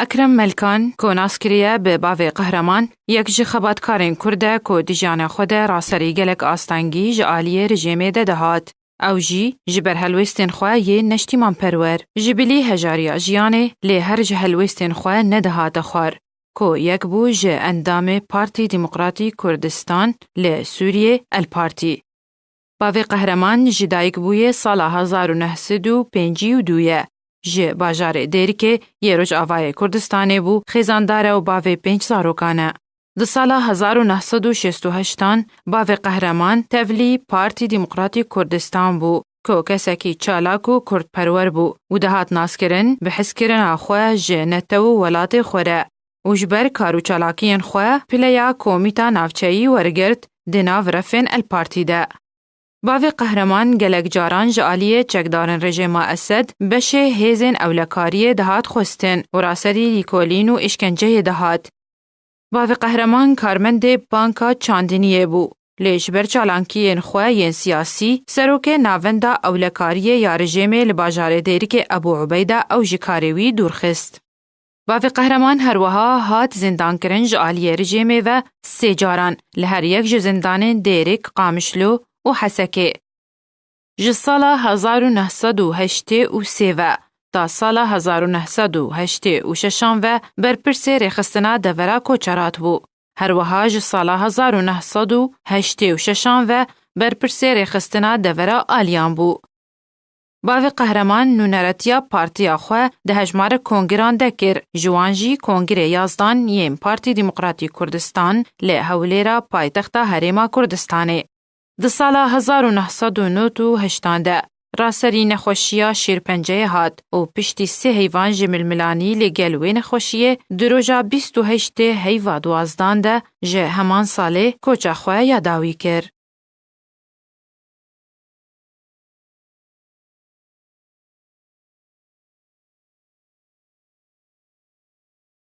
اکرم ملکان کو ناسکریه به باوی قهرمان یک جی خباتکارین کرده کو دیجان خود راسری گلک آستانگی جعالی رژیمه ده دهات. او جی جبر هلوستین خواه یه نشتیمان پرور. جبلی هجاریا جیانه لی هر جه هلوستین خواه ندهات خوار. کو یک بو جه اندام پارتی دموکراتی کردستان لی سوریه الپارتی. باوی قهرمان جدایک بوی سال 1952 جه باجار دیرکه یه روش آوای کردستانه بو خیزانداره و باوی 5 زاروکانه. ده سال 1968 باوی قهرمان تولی پارتی دموکراتی کردستان بو که کسکی چالاکو کرد پرور بو و دهات ناس کرن به حس کرن آخواه جه نتو ولات خوره. و جبر کارو چالاکین خواه پلیا کومیتا نافچهی ورگرد ده ناو رفن الپارتی ده. باوی قهرمان گلک جاران جعالیه چکدارن رژیم اسد بشه هیزن اولکاری دهات خوستن و راسری لیکولین و اشکنجه دهات. باوی قهرمان کارمند بانکا چاندنیه بو. لیش بر چالانکیین خواه ین سیاسی سروک ناوندا اولکاری یا رژیم لباجار دیرک ابو عبیده او جکاروی دورخست. باوی قهرمان هر وها هات زندان کرن جعالیه رژیم و 3 جاران لهر یک جو زندان دیرک قامشلو و حسکه. ج سال 1983 تا سال 1986 و برپرسی رخستنا دورا کوچرات بو. هر وها ج سال 1986 و برپرسی رخستنا دورا آلیان بو. باوی قهرمان نونرتیا پارتیا خواه ده هجمار کنگران دکر جوانجی کنگره یازدان یم پارتی دموکراتی کردستان لی هولیرا پایتختا هریما کردستانه. ده سال 1989 راسری نخوشیا شیرپنجه هات و پشتی 3 حیوان جململانی لگلوی نخوشیه دروجا 28 حیوان دوازدان ده جه همان ساله کوچا خواه یاداوی کر.